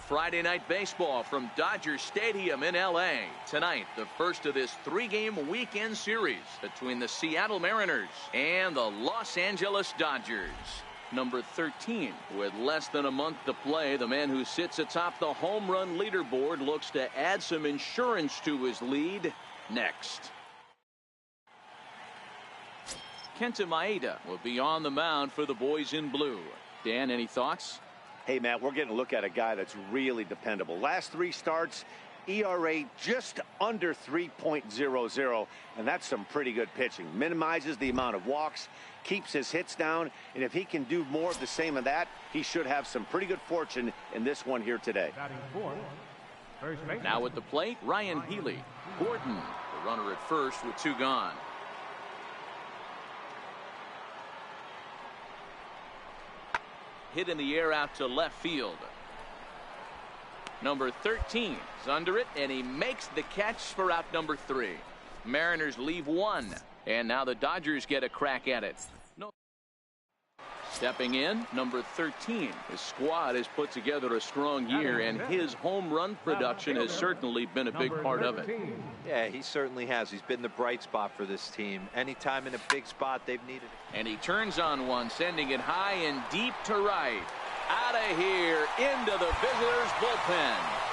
Friday Night Baseball from Dodger Stadium in L.A. Tonight, the first of this three-game weekend series between the Seattle Mariners and the Los Angeles Dodgers. Number 13, with less than a month to play, the man who sits atop the home run leaderboard looks to add some insurance to his lead next. Kenta Maeda will be on the mound for the boys in blue. Dan, any thoughts? Hey, Matt, we're getting a look at a guy that's really dependable. Last three starts, ERA just under 3.00, and that's some pretty good pitching. Minimizes the amount of walks, keeps his hits down, and if he can do more of the same of that, he should have some pretty good fortune in this one here today. Now at the plate, Ryan Healy. Gordon, the runner at first with two gone. Hit in the air out to left field. Number 13 is under it, and he makes the catch for out number 3. Mariners leave one, and now the Dodgers get a crack at it. Stepping in, number 13. His squad has put together a strong year, and his home run production has certainly been a big part of it. Yeah, he certainly has. He's been the bright spot for this team. Anytime in a big spot, they've needed it. And he turns on one, sending it high and deep to right. Out of here, into the visitors' bullpen.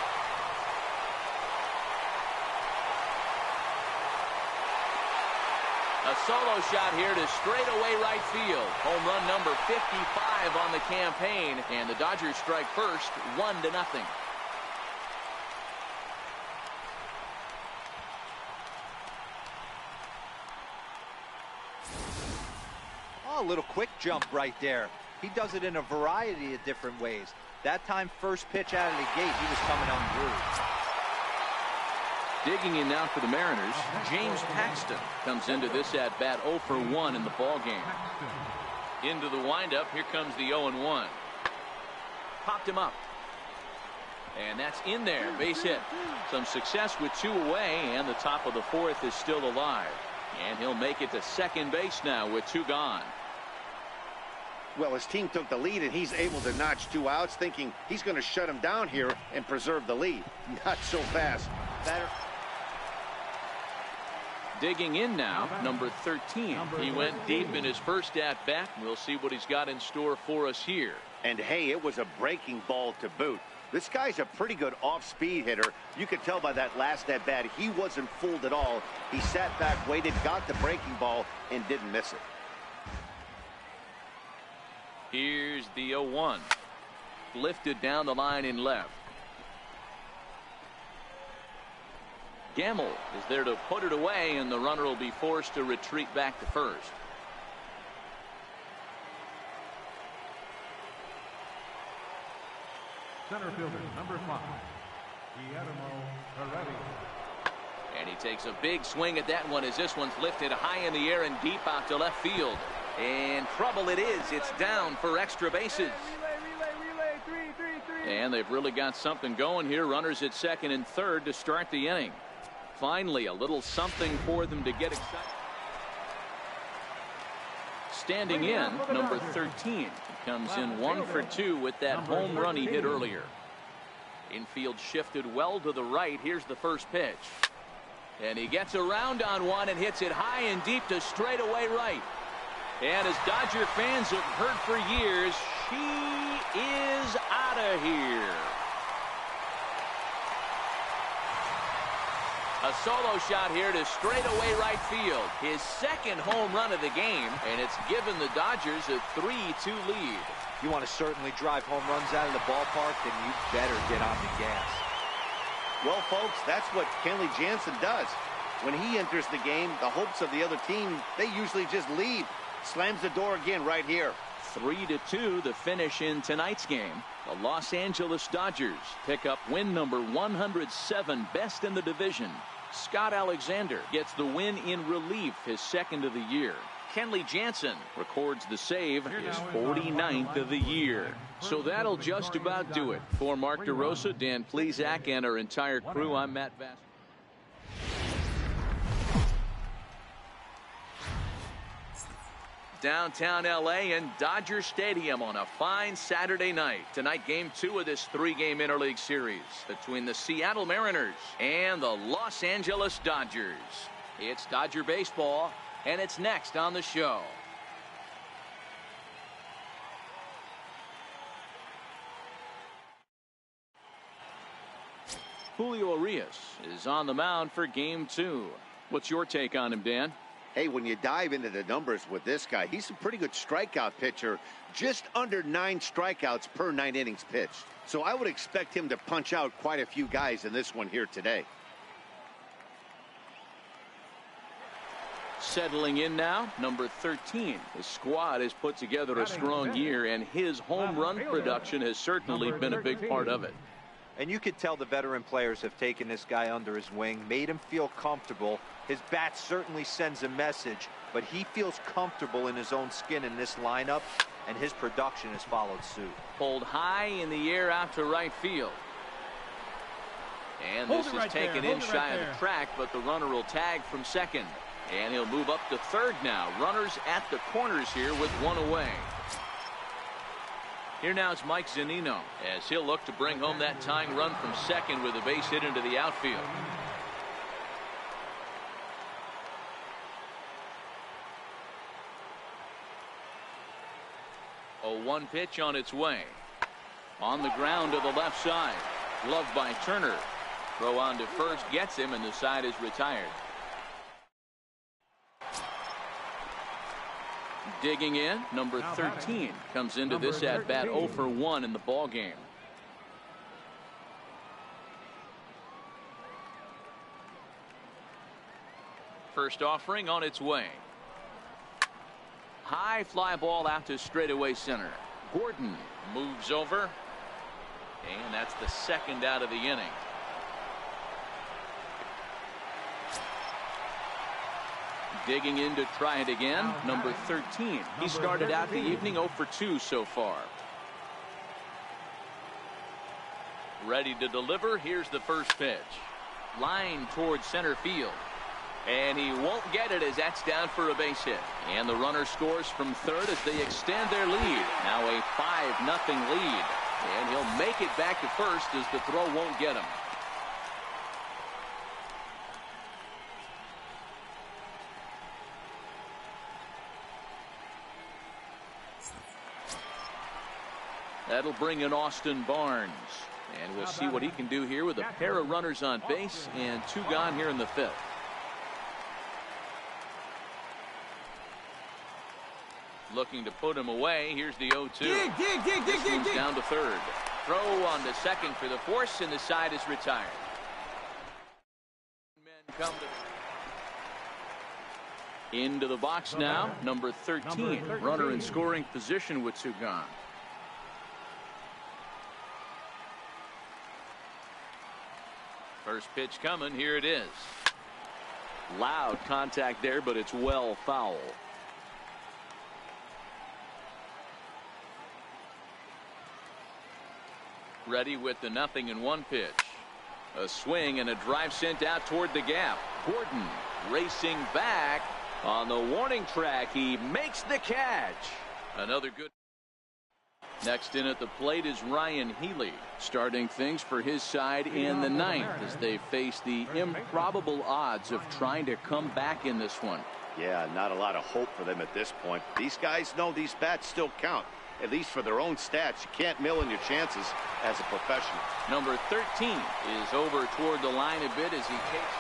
A solo shot here to straightaway right field. Home run number 55 on the campaign, and the Dodgers strike first, 1-0. Oh, a little quick jump right there. He does it in a variety of different ways. That time, first pitch out of the gate, he was coming unglued. Digging in now for the Mariners, James Paxton comes into this at-bat 0 for 1 in the ballgame. Into the windup, here comes the 0-1. Popped him up. And that's in there, base hit. Some success with 2 away, and the top of the 4th is still alive. And he'll make it to second base now with 2 gone. Well, his team took the lead, and he's able to notch 2 outs, thinking he's going to shut him down here and preserve the lead. Not so fast. Better. Digging in now, number 13. He went deep in his first at-bat. We'll see what he's got in store for us here. And, hey, it was a breaking ball to boot. This guy's a pretty good off-speed hitter. You could tell by that last at-bat he wasn't fooled at all. He sat back, waited, got the breaking ball, and didn't miss it. Here's the 0-1. Lifted down the line in left. Gamble is there to put it away, and the runner will be forced to retreat back to first. Center fielder, number 5, And he takes a big swing at that one as this one's lifted high in the air and deep out to left field. And trouble it is. It's down for extra bases. And they've really got something going here. Runners at second and third to start the inning. Finally, a little something for them to get excited. Standing in, number 13. Comes in 1 for 2 with that home run he hit earlier. Infield shifted well to the right. Here's the first pitch. And he gets around on one and hits it high and deep to straightaway right. And as Dodger fans have heard for years, she is out of here. A solo shot here to straightaway right field. His second home run of the game, and it's given the Dodgers a 3-2 lead. You want to certainly drive home runs out of the ballpark, then you better get on the gas. Well, folks, that's what Kenley Jansen does. When he enters the game, the hopes of the other team, they usually just leave. Slams the door again right here. 3-2 the finish in tonight's game. The Los Angeles Dodgers pick up win number 107, best in the division. Scott Alexander gets the win in relief, his second of the year. Kenley Jansen records the save, his 49th of the year. So that'll just about do it. For Mark DeRosa, Dan Plesac, and our entire crew, I'm Matt Vass. downtown L.A. in Dodger Stadium on a fine Saturday night. Tonight, Game 2 of this 3-game interleague series between the Seattle Mariners and the Los Angeles Dodgers. It's Dodger baseball, and it's next on the show. Julio Urias is on the mound for Game 2. What's your take on him, Dan? Hey, when you dive into the numbers with this guy, he's a pretty good strikeout pitcher, just under 9 strikeouts per 9 innings pitched. So I would expect him to punch out quite a few guys in this one here today. Settling in now, number 13. The squad has put together a strong year, and his home run production has certainly been a big part of it. And you could tell the veteran players have taken this guy under his wing, made him feel comfortable. His bat certainly sends a message, but he feels comfortable in his own skin in this lineup, and his production has followed suit. Pulled high in the air out to right field. And this is taken in shy of the track, but the runner will tag from second. And he'll move up to third now. Runners at the corners here with one away. Here now is Mike Zunino as he'll look to bring home that tying run from second with a base hit into the outfield. A 1 pitch on its way. On the ground to the left side. Gloved by Turner. Throw on to first gets him, and the side is retired. Digging in, number 13 comes into this at bat 0 for 1 in the ball game. First offering on its way. High fly ball out to straightaway center. Gordon moves over, and that's the second out of the inning. Digging in to try it again, number 13. He started out the evening 0 for 2 so far. Ready to deliver. Here's the first pitch. Line towards center field. And he won't get it as that's down for a base hit. And the runner scores from third as they extend their lead. Now a 5-0 lead. And he'll make it back to first as the throw won't get him. That'll bring in Austin Barnes. And we'll see what he can do here with a pair of runners on base and 2 gone here in the 5th. Looking to put him away. Here's the 0-2. This one's down to third. Throw on to second for the force, and the side is retired. Men come to into the box now. Number 13. Runner in scoring position with 2 gone. First pitch coming. Here it is. Loud contact there, but it's well foul. Ready with the 0-1 pitch. A swing and a drive sent out toward the gap. Gordon racing back on the warning track. He makes the catch. Another good. Next in at the plate is Ryan Healy, starting things for his side in the 9th as they face the improbable odds of trying to come back in this one. Yeah, not a lot of hope for them at this point. These guys know these bats still count, at least for their own stats. You can't mill in your chances as a professional. Number 13 is over toward the line a bit as he takes.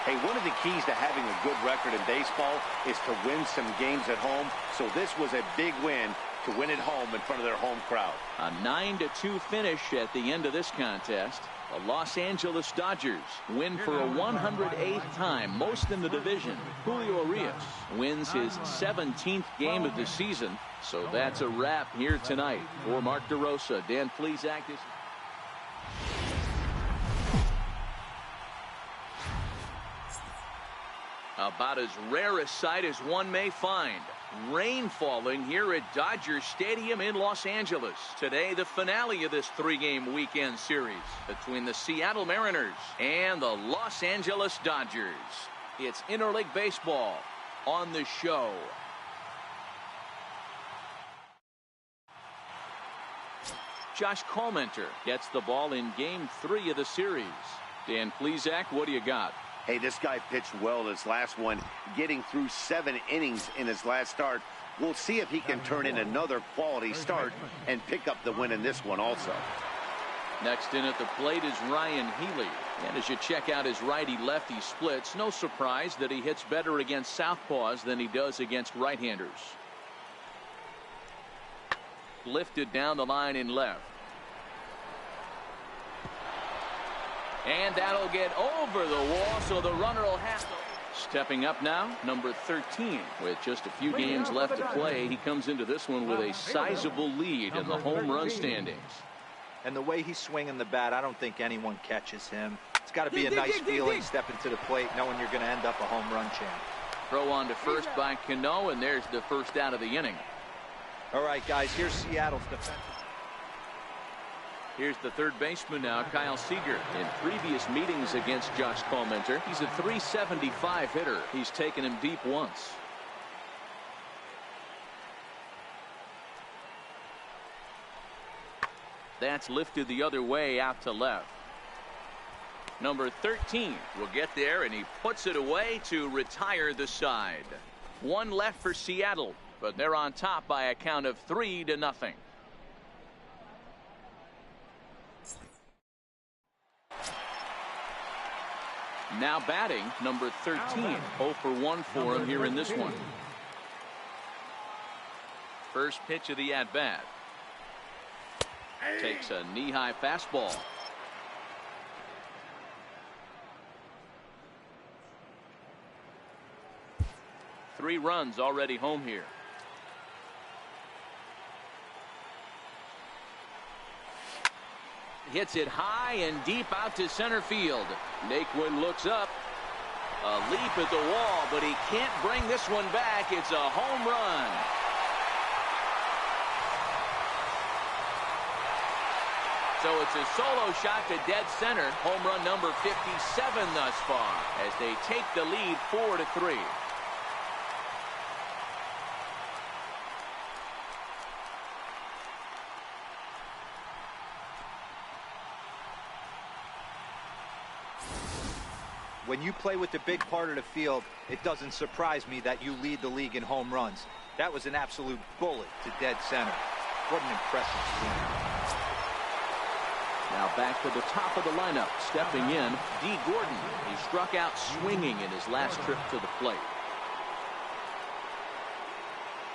Hey, one of the keys to having a good record in baseball is to win some games at home. So this was a big win to win at home in front of their home crowd. A 9-2 finish at the end of this contest. The Los Angeles Dodgers win for a 108th time, most in the division. Julio Urias wins his 17th game of the season. So that's a wrap here tonight. For Mark DeRosa, Dan Plesac is about as rare a sight as one may find. Rain falling here at Dodger Stadium in Los Angeles. Today, the finale of this 3-game weekend series between the Seattle Mariners and the Los Angeles Dodgers. It's interleague baseball on the show. Josh Collmenter gets the ball in Game 3 of the series. Dan Plesac, what do you got? Hey, this guy pitched well this last one, getting through 7 innings in his last start. We'll see if he can turn in another quality start and pick up the win in this one also. Next in at the plate is Ryan Healy. And as you check out his righty-lefty splits, no surprise that he hits better against southpaws than he does against right-handers. Lifted down the line in left. And that'll get over the wall, so the runner will have to. Stepping up now, number 13. With just a few games left to play, he comes into this one with a sizable lead in the home run standings. And the way he's swinging the bat, I don't think anyone catches him. It's got to be a nice feeling stepping to the plate knowing you're going to end up a home run champ. Throw on to first by Cano, and there's the first out of the inning. All right, guys, here's Seattle's defense. Here's the third baseman now, Kyle Seager. In previous meetings against Josh Collmenter, he's a .375 hitter. He's taken him deep once. That's lifted the other way out to left. Number 13 will get there, and he puts it away to retire the side. One left for Seattle, but they're on top by a count of 3-0. Now batting, number 13. 0 for 1 for him here in this one. First pitch of the at-bat. Takes a knee-high fastball. Three runs already home here. Hits it high and deep out to center field. Naquin looks up. A leap at the wall, but he can't bring this one back. It's a home run. So it's a solo shot to dead center. Home run number 57 thus far as they take the lead 4-3. When you play with the big part of the field, it doesn't surprise me that you lead the league in home runs. That was an absolute bullet to dead center. What an impressive swing. Now back to the top of the lineup. Stepping in, D. Gordon. He struck out swinging in his last trip to the plate.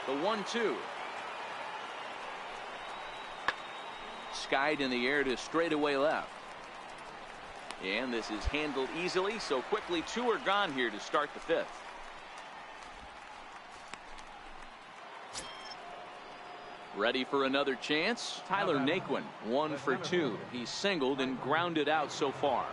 The 1-2. Skied in the air to straightaway left. And this is handled easily, so quickly 2 are gone here to start the 5th. Ready for another chance? Tyler Naquin, 1 for 2. He's singled and grounded out so far.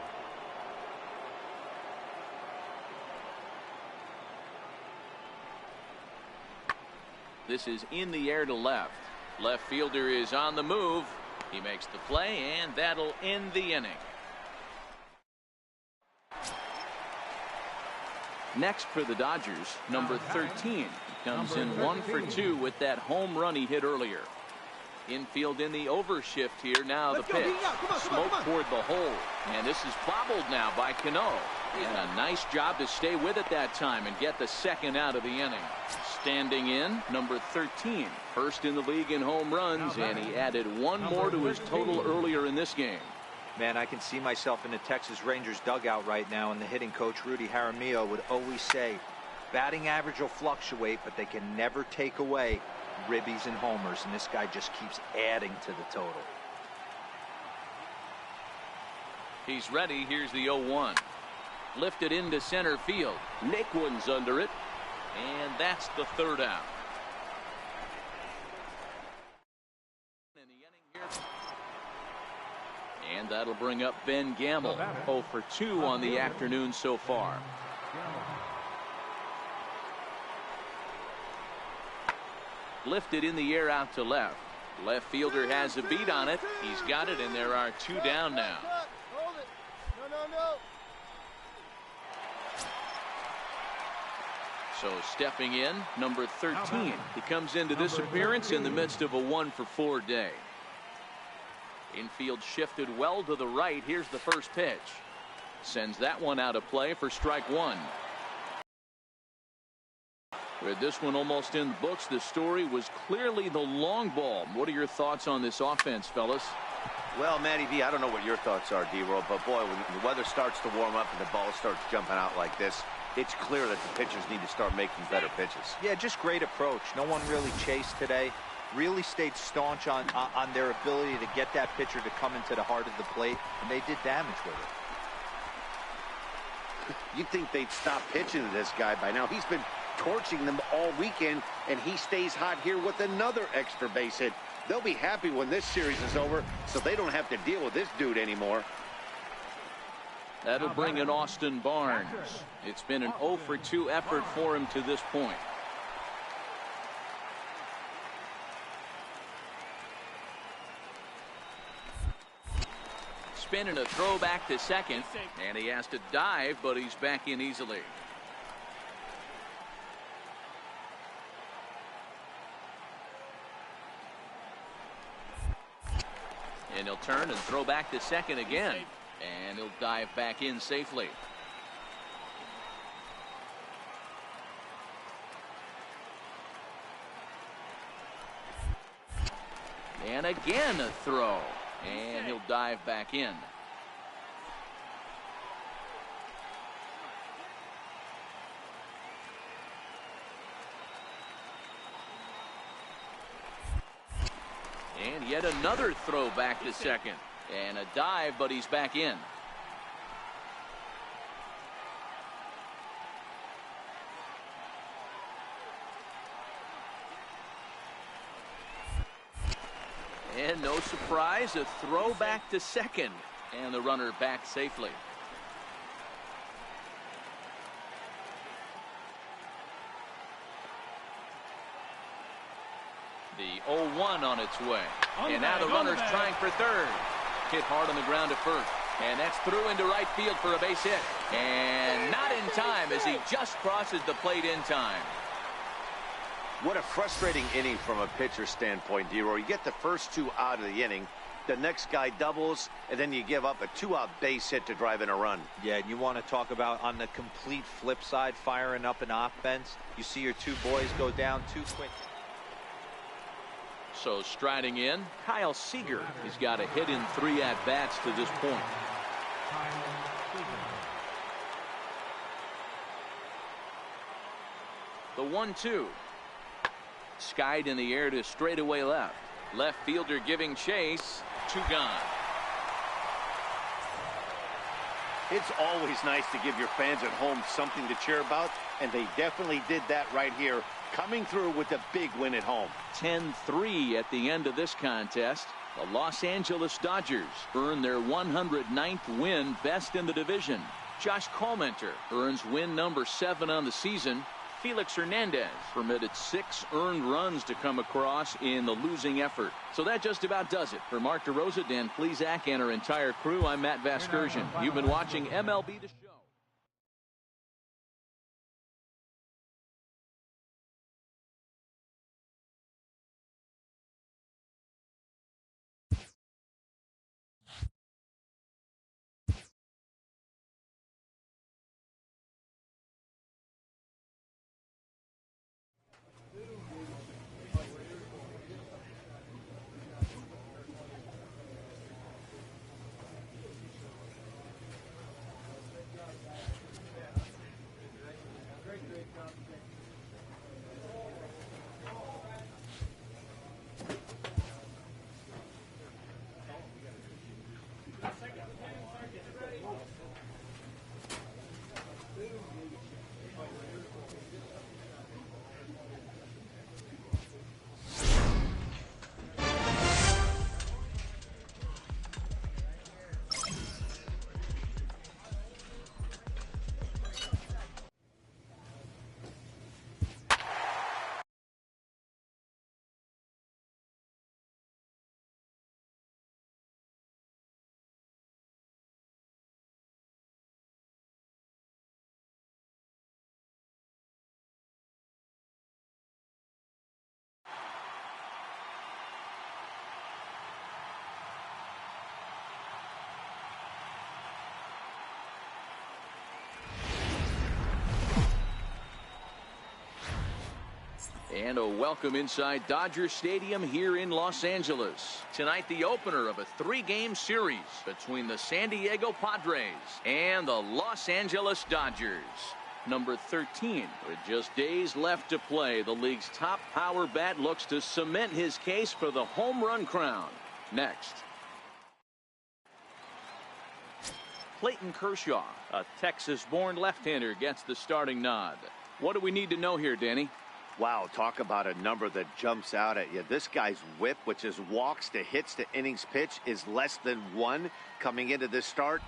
This is in the air to left. Left fielder is on the move. He makes the play, and that'll end the inning. Next for the Dodgers, number 13. Comes in 1 for 2 with that home run he hit earlier. Infield in the overshift here. Now the pitch. Smoke toward the hole. And this is bobbled now by Cano. And a nice job to stay with it that time and get the second out of the inning. Standing in, number 13. First in the league in home runs, and he added 1 more to his total earlier in this game. Man, I can see myself in the Texas Rangers dugout right now, and the hitting coach Rudy Jaramillo would always say, batting average will fluctuate, but they can never take away ribbies and homers, and this guy just keeps adding to the total. He's ready. Here's the 0-1. Lifted into center field. Naquin's under it, and that's the 3rd out. And that'll bring up Ben Gamble. 0 for 2 on the afternoon so far. Lifted in the air out to left. Left fielder has a beat on it. He's got it, and there are 2 down now. Hold it. No. So stepping in, number 13. He comes into this appearance in the midst of a 1 for 4 day. Infield shifted well to the right. Here's the first pitch. Sends that one out of play for strike one. With this one almost in the books, the story was clearly the long ball. What are your thoughts on this offense, fellas? Well, Matty V, I don't know what your thoughts are, D-Roll, but boy, when the weather starts to warm up and the ball starts jumping out like this, it's clear that the pitchers need to start making better pitches. Yeah, just great approach. No one really chased today. Really stayed staunch on their ability to get that pitcher to come into the heart of the plate, and they did damage with it. You'd think they'd stop pitching to this guy by now. He's been torching them all weekend, and he stays hot here with another extra base hit. They'll be happy when this series is over, so they don't have to deal with this dude anymore. That'll bring in Austin Barnes. It's been an 0 for 2 effort for him to this point. Spin and a throw back to second, and he has to dive, but he's back in easily. And he'll turn and throw back to second again. And he'll dive back in safely. And again a throw. And he'll dive back in. And yet another throw back to second. And a dive, but he's back in. And no surprise, a throw back to second. And the runner back safely. The 0-1 on its way. And now the runner's trying for third. Hit hard on the ground to first. And that's through into right field for a base hit. And not in time as he just crosses the plate in time. What a frustrating inning from a pitcher standpoint, D-Roy. You get the first two out of the inning. The next guy doubles, and then you give up a 2-out base hit to drive in a run. Yeah, and you want to talk about on the complete flip side, firing up an offense. You see your two boys go down too quick. So striding in, Kyle Seager. He's got a hit in 3 at-bats to this point. The 1-2. Skied in the air to straightaway left. Left fielder giving chase. 2 gone. It's always nice to give your fans at home something to cheer about, and they definitely did that right here, coming through with a big win at home. 10-3 at the end of this contest. The Los Angeles Dodgers earn their 109th win, best in the division. Josh Collmenter earns win number 7 on the season. Felix Hernandez permitted 6 earned runs to come across in the losing effort. So that just about does it. For Mark DeRosa, Dan Plesac, and our entire crew, I'm Matt Vasgersian. You've been watching MLB The Show. And a welcome inside Dodger Stadium here in Los Angeles. Tonight, the opener of a 3-game series between the San Diego Padres and the Los Angeles Dodgers. Number 13, with just days left to play, the league's top power bat looks to cement his case for the home run crown. Next. Clayton Kershaw, a Texas-born left-hander, gets the starting nod. What do we need to know here, Danny? Wow, talk about a number that jumps out at you. This guy's whip, which is walks to hits to innings pitch, is less than 1 coming into this start.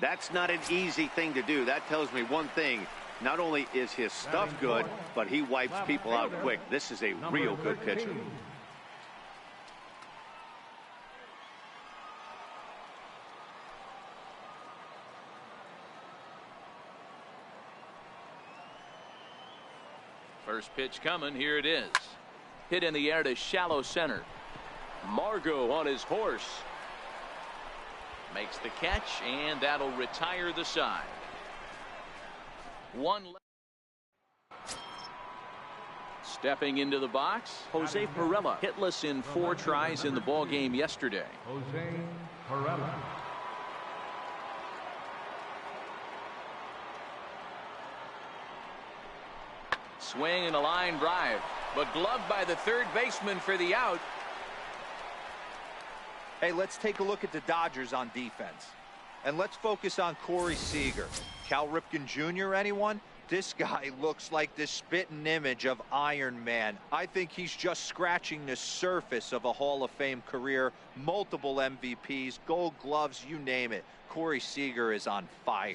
That's not an easy thing to do. That tells me one thing. Not only is his stuff good, but he wipes people out quick. This is a real good pitcher. First pitch coming. Here it is. Hit in the air to shallow center. Margot on his horse. Makes the catch, and that'll retire the side. One left. Stepping into the box, Jose Perella, hitless in 4 tries in the ball game yesterday. Jose Perella. Swing and a line drive, but gloved by the third baseman for the out. Hey, let's take a look at the Dodgers on defense. And let's focus on Corey Seager. Cal Ripken Jr., anyone? This guy looks like the spitting image of Iron Man. I think he's just scratching the surface of a Hall of Fame career. Multiple MVPs, Gold Gloves, you name it. Corey Seager is on fire.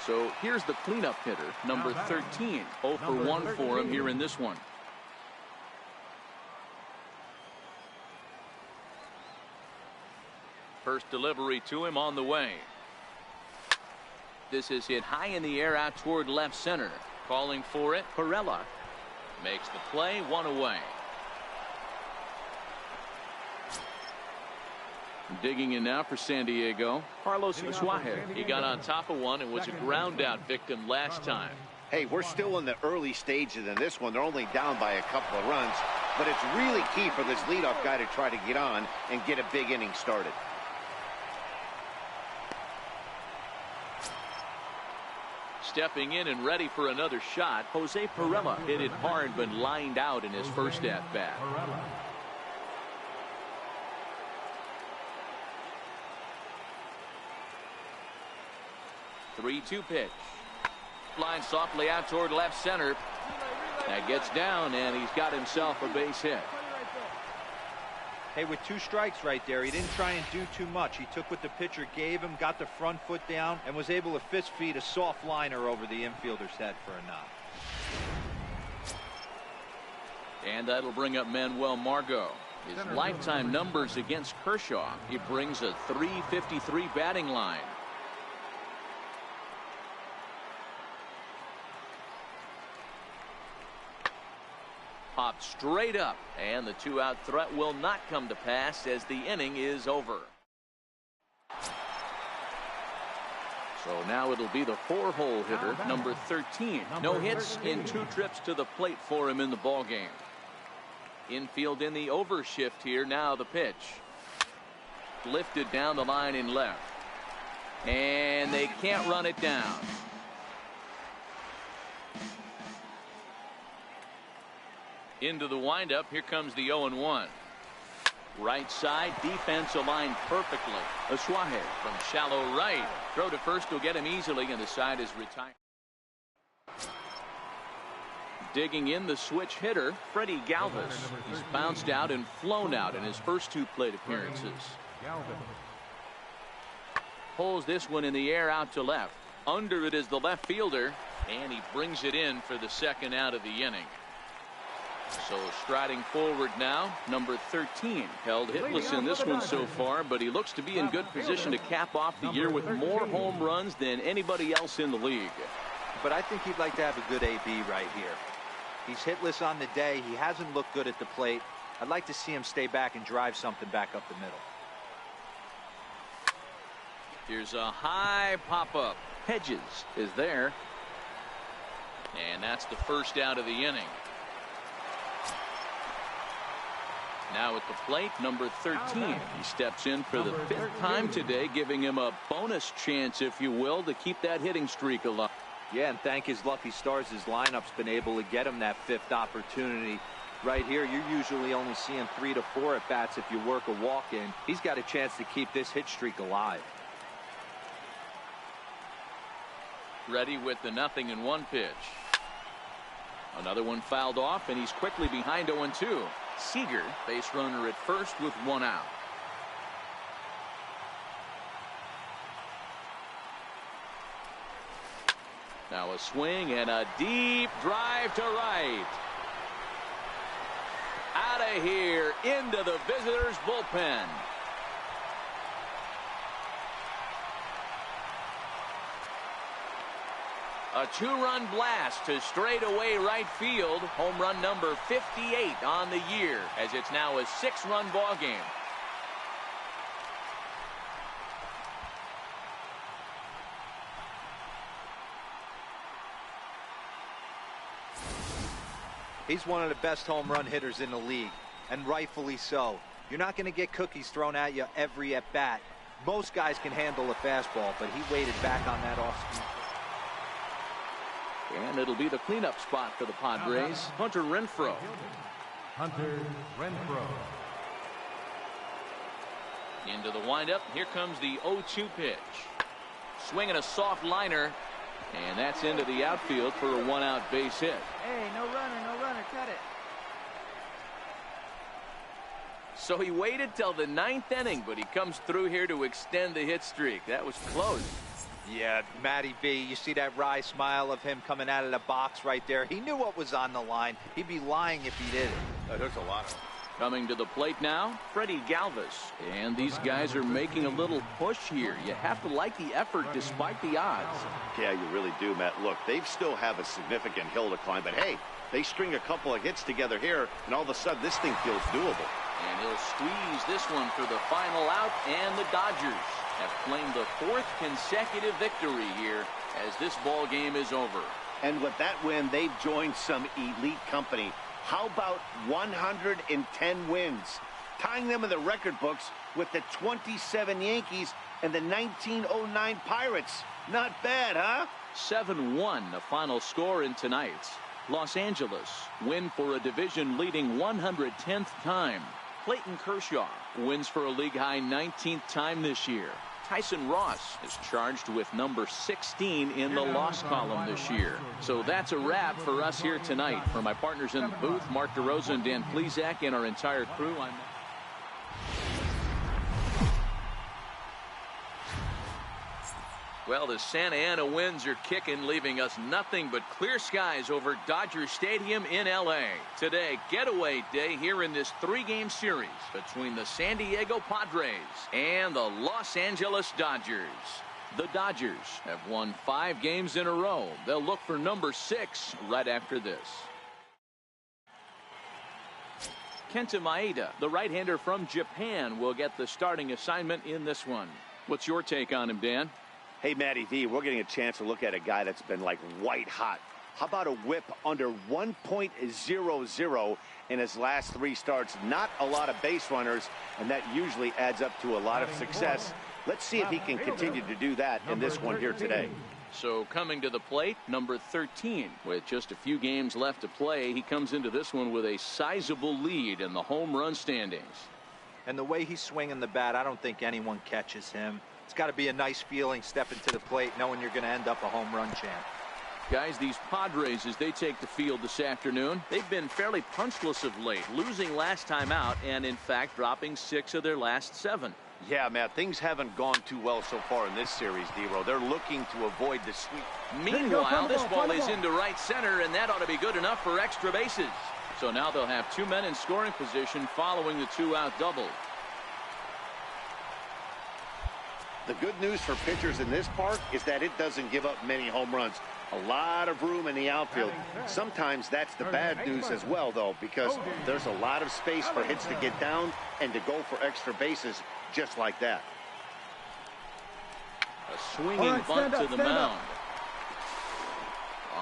So here's the cleanup hitter, number 13. 0 for 1 for him here in this one. First delivery to him on the way. This is hit high in the air out toward left center. Calling for it, Perella makes the play, 1 away. Digging in now for San Diego, Carlos Suarez. He got on top of one and was a ground out victim last time. Hey, we're still in the early stages in this one. They're only down by a couple of runs, but it's really key for this leadoff guy to try to get on and get a big inning started. Stepping in and ready for another shot, Jose Perella hit it hard but lined out in his first at-bat. 3-2 pitch. Line softly out toward left center. That gets down, and he's got himself a base hit. Hey, with 2 strikes right there, he didn't try and do too much. He took what the pitcher gave him, got the front foot down, and was able to fist feed a soft liner over the infielder's head for a knock. And that'll bring up Manuel Margot. His lifetime numbers against Kershaw. He brings a .353 batting line. Popped straight up, and the 2-out threat will not come to pass as the inning is over. So now it'll be the 4-hole hitter, number 13. No hits in 2 trips to the plate for him in the ball game. Infield in the overshift here. Now the pitch. Lifted down the line in left. And they can't run it down. Into the windup. Here comes the 0-1. Right side defense aligned perfectly. Suarez from shallow right. Throw to first will get him easily, and the side is retired. Digging in the switch hitter, Freddie Galvis. He's bounced out and flown out in his first 2 plate appearances. Pulls this one in the air out to left. Under it is the left fielder, and he brings it in for the 2nd out of the inning. So striding forward now, number 13. Held hitless in this one so far, but he looks to be in good position to cap off the year with more home runs than anybody else in the league. But I think he'd like to have a good AB right here. He's hitless on the day. He hasn't looked good at the plate. I'd like to see him stay back and drive something back up the middle. Here's a high pop-up. Hedges is there. And that's the first out of the inning. Now at the plate, number 13. He steps in for the 5th time today, giving him a bonus chance, if you will, to keep that hitting streak alive. Yeah, and thank his lucky stars, his lineup's been able to get him that 5th opportunity. Right here, you're usually only seeing 3 to 4 at bats if you work a walk in. He's got a chance to keep this hit streak alive. Ready with the 0-1 pitch. Another one fouled off, and he's quickly behind 0-2. Seager, base runner at first with 1 out. Now a swing and a deep drive to right. Out of here into the visitors' bullpen. A 2-run blast to straightaway right field. Home run number 58 on the year, as it's now a 6-run ball game. He's one of the best home run hitters in the league, and rightfully so. You're not going to get cookies thrown at you every at bat. Most guys can handle a fastball, but he waited back on that off-speed. And it'll be the cleanup spot for the Padres. Hunter Renfroe. Hunter Renfroe. Into the windup. Here comes the 0-2 pitch. Swinging a soft liner. And that's into the outfield for a 1-out base hit. Hey, no runner, cut it. So he waited till the 9th inning, but he comes through here to extend the hit streak. That was close. Yeah, Matty V, you see that wry smile of him coming out of the box right there. He knew what was on the line. He'd be lying if he didn't. There's a lot of Coming to the plate now, Freddie Galvis. And these guys are making a little push here. You have to like the effort despite the odds. Yeah, you really do, Matt. Look, they still have a significant hill to climb, but hey, they string a couple of hits together here, and all of a sudden this thing feels doable. And he'll squeeze this one for the final out, and the Dodgers have claimed the 4th consecutive victory here as this ball game is over. And with that win, they've joined some elite company. How about 110 wins, tying them in the record books with the 27 Yankees and the 1909 Pirates? Not bad, huh? 7-1 the final score in tonight's. Los Angeles win for a division-leading 110th time. Clayton Kershaw wins for a league-high 19th time this year. Tyson Ross is charged with number 16 in the loss column this year. So that's a wrap for us here tonight. For my partners in the booth, Mark DeRosa and Dan Plesac, and our entire crew, I'm... Well, the Santa Ana winds are kicking, leaving us nothing but clear skies over Dodger Stadium in L.A. Today, getaway day here in this 3-game series between the San Diego Padres and the Los Angeles Dodgers. The Dodgers have won 5 games in a row. They'll look for number 6 right after this. Kenta Maeda, the right-hander from Japan, will get the starting assignment in this one. What's your take on him, Dan? Hey, Matty V, we're getting a chance to look at a guy that's been like white hot. How about a whip under 1.00 in his last 3 starts? Not a lot of base runners, and that usually adds up to a lot of success. Let's see if he can continue to do that in this one here today. So coming to the plate, number 13. With just a few games left to play, he comes into this one with a sizable lead in the home run standings. And the way he's swinging the bat, I don't think anyone catches him. It's got to be a nice feeling stepping to the plate knowing you're going to end up a home run champ. Guys, these Padres, as they take the field this afternoon, they've been fairly punchless of late, losing last time out and, in fact, dropping 6 of their last 7. Yeah, Matt, things haven't gone too well so far in this series, D-Row. They're looking to avoid the sweep. Meanwhile, this ball is into right center, and that ought to be good enough for extra bases. So now they'll have 2 men in scoring position following the 2-out double. The good news for pitchers in this park is that it doesn't give up many home runs. A lot of room in the outfield. Sometimes that's the bad news as well, though, because there's a lot of space for hits to get down and to go for extra bases just like that. A swinging bunt to the mound.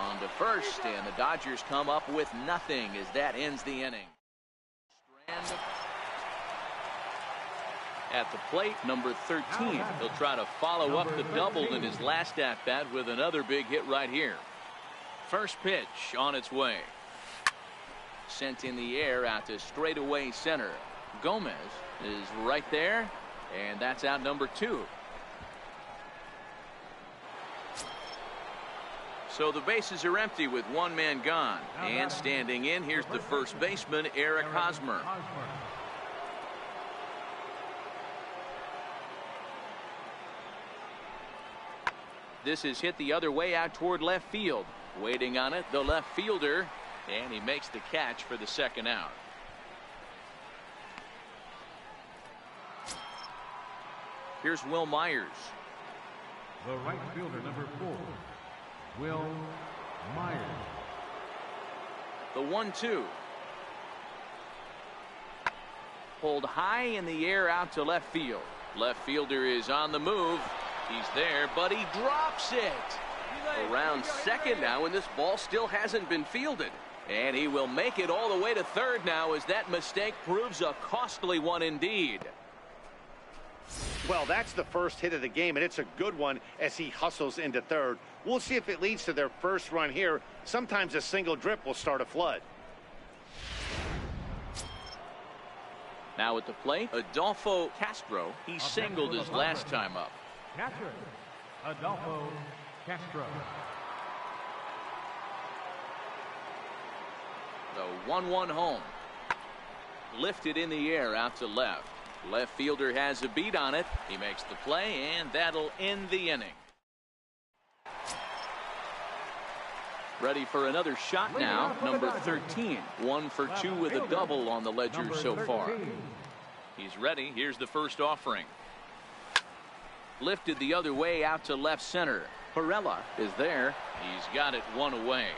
On to first, and the Dodgers come up with nothing as that ends the inning. Strand at the plate, number 13. He'll try to follow up the double in his last at-bat with another big hit right here. First pitch on its way. Sent in the air out to straightaway center. Gomez is right there, and that's out number 2. So the bases are empty with one man gone. And standing in, here's the first baseman, Eric Hosmer. This is hit the other way out toward left field. Waiting on it, the left fielder, and he makes the catch for the second out. Here's Will Myers. The right fielder, number 4, Will Myers. The 1-2. Pulled high in the air out to left field. Left fielder is on the move. He's there, but he drops it. Around second now, and this ball still hasn't been fielded. And he will make it all the way to third now, as that mistake proves a costly one indeed. Well, that's the first hit of the game, and it's a good one as he hustles into third. We'll see if it leads to their first run here. Sometimes a single drip will start a flood. Now at the plate, Adolfo Castro. He singled his last time up. Catcher, Adolfo Castro. The 1-1 home. Lifted in the air out to left. Left fielder has a beat on it. He makes the play, and that'll end the inning. Ready for another shot now, number 13. 1 for 2 with a double on the ledger so far. He's ready. Here's the first offering. Lifted the other way out to left center. Perella is there. He's got it one away.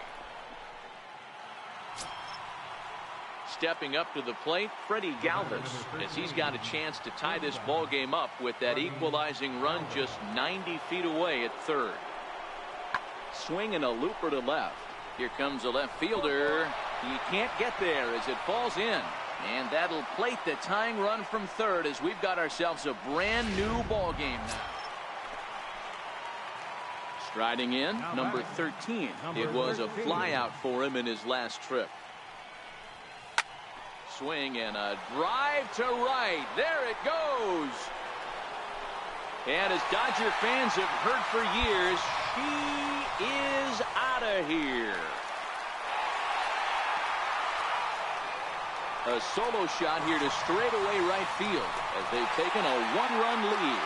Stepping up to the plate, Freddie Galvis, as he's got a chance to tie this ball game up with that equalizing run just 90 feet away at third. Swing and a looper to left. Here comes a left fielder. He can't get there as it falls in. And that'll plate the tying run from third, as we've got ourselves a brand new ball game now. Striding in, number 13. It was a flyout for him in his last trip. Swing and a drive to right. There it goes. And as Dodger fans have heard for years, he is out of here. A solo shot here to straightaway right field as they've taken a 1-run lead.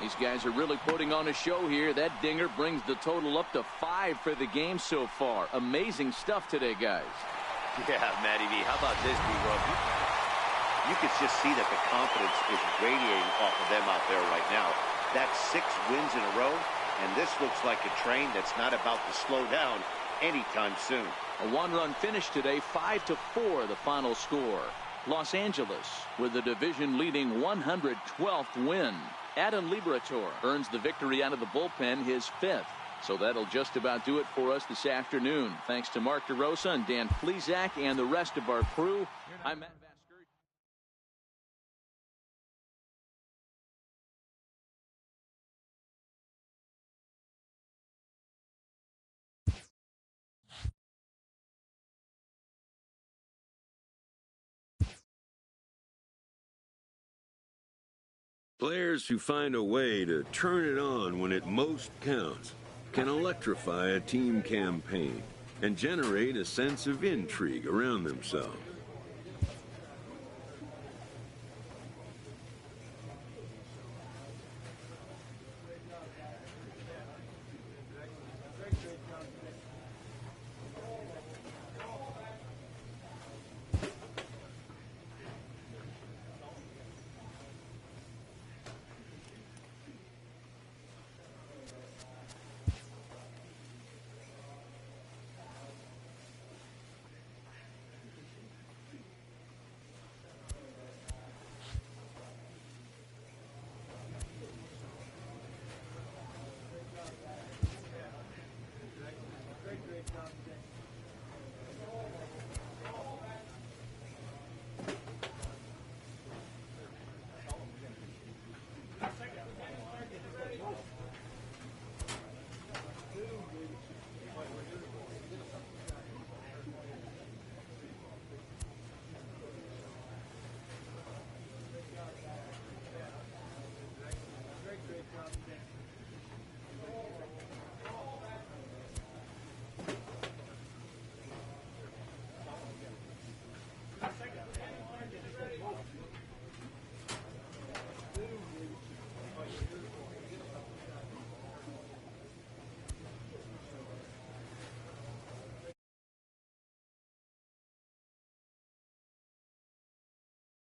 These guys are really putting on a show here. That dinger brings the total up to 5 for the game so far. Amazing stuff today, guys. Yeah, Matty V. How about this, B-Rob? You could just see that the confidence is radiating off of them out there right now. That's 6 wins in a row, and this looks like a train that's not about to slow down anytime soon. A 1-run finish today, 5-4 the final score. Los Angeles with the division-leading 112th win. Adam Liberatore earns the victory out of the bullpen, his 5th. So that'll just about do it for us this afternoon. Thanks to Mark DeRosa and Dan Plesac and the rest of our crew. I'm Matt Vasger. Players who find a way to turn it on when it most counts can electrify a team campaign and generate a sense of intrigue around themselves.